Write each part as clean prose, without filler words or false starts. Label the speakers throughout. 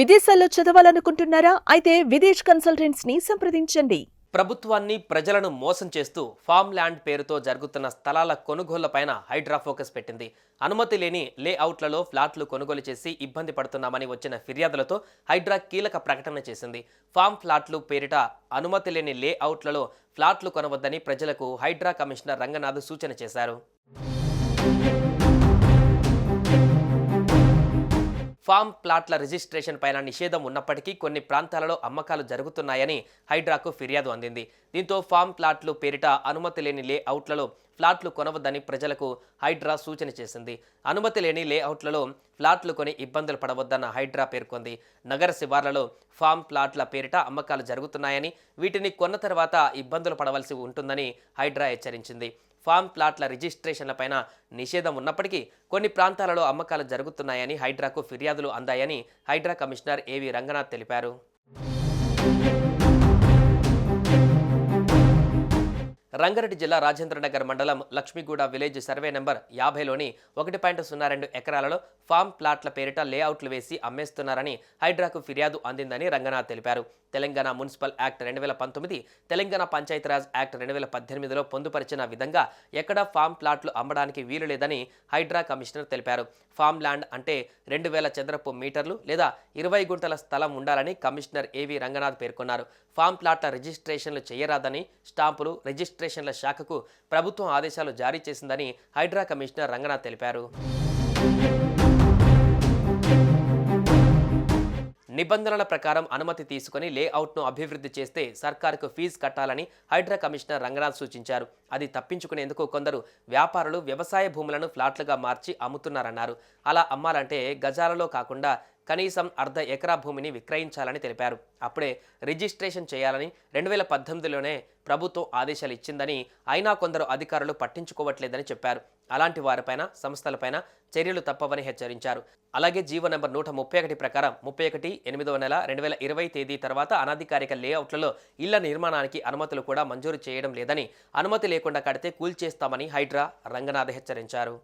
Speaker 1: విదేశాల్లో చదవాలనుకుంటున్నారా? అయితే విదేశ్ కన్సల్టెంట్స్ ని సంప్రదించండి.
Speaker 2: ప్రభుత్వాన్ని ప్రజలను మోసం చేస్తూ ఫామ్ ల్యాండ్ పేరుతో జరుగుతున్న స్థలాల కొనుగోళ్లపైన హైడ్రా ఫోకస్ పెట్టింది. అనుమతి లేని లేఅవుట్లలో ఫ్లాట్లు కొనుగోలు చేసి ఇబ్బంది పడుతున్నామని వచ్చిన ఫిర్యాదులతో హైడ్రా కీలక ప్రకటన చేసింది. ఫామ్ ఫ్లాట్లు పేరిట అనుమతి లేని లేఅవుట్లలో ఫ్లాట్లు కొనవద్దని ప్రజలకు హైడ్రా కమిషనర్ రంగనాథ్ సూచన చేశారు. ఫామ్ ప్లాట్ల రిజిస్ట్రేషన్ పైన నిషేధం ఉన్నప్పటికీ కొన్ని ప్రాంతాలలో అమ్మకాలు జరుగుతున్నాయని హైడ్రాకు ఫిర్యాదు అందింది. దీంతో ఫామ్ ప్లాట్లు పేరిట అనుమతి లేని లేఅవుట్లలో ఫ్లాట్లు కొనవద్దని ప్రజలకు హైడ్రా సూచన చేసింది. అనుమతి లేని లేఅవుట్లలో ఫ్లాట్లు కొని ఇబ్బందులు పడవద్దన్న హైడ్రా పేర్కొంది. నగర శివార్లలో ఫామ్ ప్లాట్ల పేరిట అమ్మకాలు జరుగుతున్నాయని, వీటిని కొన్న తర్వాత ఇబ్బందులు పడవలసి ఉంటుందని హైడ్రా హెచ్చరించింది. ఫామ్ ప్లాట్ల రిజిస్ట్రేషన్లపైన నిషేధం ఉన్నప్పటికీ కొన్ని ప్రాంతాలలో అమ్మకాలు జరుగుతున్నాయని హైడ్రాకు ఫిర్యాదులు అందాయని హైడ్రా కమిషనర్ ఏవి రంగనాథ్ తెలిపారు. రంగారెడ్డి జిల్లా రాజేంద్రనగర్ మండలం లక్ష్మీగూడ విలేజ్ సర్వే నెంబర్ 50లోని 1.02 ఎకరాలలో ఫామ్ ప్లాట్ల పేరిట లేఅవుట్లు వేసి అమ్మేస్తున్నారని హైడ్రాకు ఫిర్యాదు అందిందని రంగనాథ్ తెలిపారు. Telangana municipal act 2019, Telangana Panchayati Raj act 2018లో పొందుపరిచిన విధంగా ఎక్కడా ఫామ్ ప్లాట్లు అమ్మడానికి వీలు లేదని హైడ్రా కమిషనర్ తెలిపారు. ఫామ్ ల్యాండ్ అంటే 2000 చదరపు మీటర్లు లేదా 20 గుంటల స్థలం ఉండాలని కమిషనర్ ఏవి రంగనాథ్ పేర్కొన్నారు. ఫామ్ ప్లాట్ల రిజిస్ట్రేషన్లు చేయరాదని స్టాంపులు రిజిస్ట్రేషన్ల శాఖకు ప్రభుత్వం ఆదేశాలు జారీ చేసిందని హైడ్రా కమిషనర్ రంగనాథ్ తెలిపారు. నిబంధనల ప్రకారం అనుమతి తీసుకుని లేఅవుట్ను అభివృద్ధి చేస్తే సర్కారుకు ఫీజు కట్టాలని హైడ్రా కమిషనర్ రంగనాథ్ సూచించారు. అది తప్పించుకునేందుకు కొందరు వ్యాపారులు వ్యవసాయ భూములను ఫ్లాట్లుగా మార్చి అమ్ముతున్నారన్నారు. అలా అమ్మాలంటే గజాలలో కాకుండా కనీసం అర్ధ ఎకరా భూమిని విక్రయించాలని తెలిపారు. అప్పుడే రిజిస్ట్రేషన్ చేయాలని 2018లోనే ప్రభుత్వం ఆదేశాలు ఇచ్చిందని, అయినా కొందరు అధికారులు పట్టించుకోవట్లేదని చెప్పారు. అలాంటి వారిపైన సంస్థలపైన చర్యలు తప్పవని హెచ్చరించారు. అలాగే జీవో నెంబర్ 131 ప్రకారం 31/8 2020 తేదీ తర్వాత అనధికారిక లేఅవుట్లలో ఇళ్ల నిర్మాణానికి అనుమతులు కూడా మంజూరు చేయడం లేదని, అనుమతి లేకుండా కడితే కూల్చేస్తామని హైడ్రా రంగనాథ్ హెచ్చరించారు.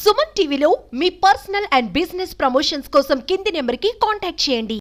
Speaker 3: సుమన్ టీవీలో మీ పర్సనల్ అండ్ బిజినెస్ ప్రమోషన్స్ కోసం కింది నెంబర్కి కాంటాక్ట్ చేయండి.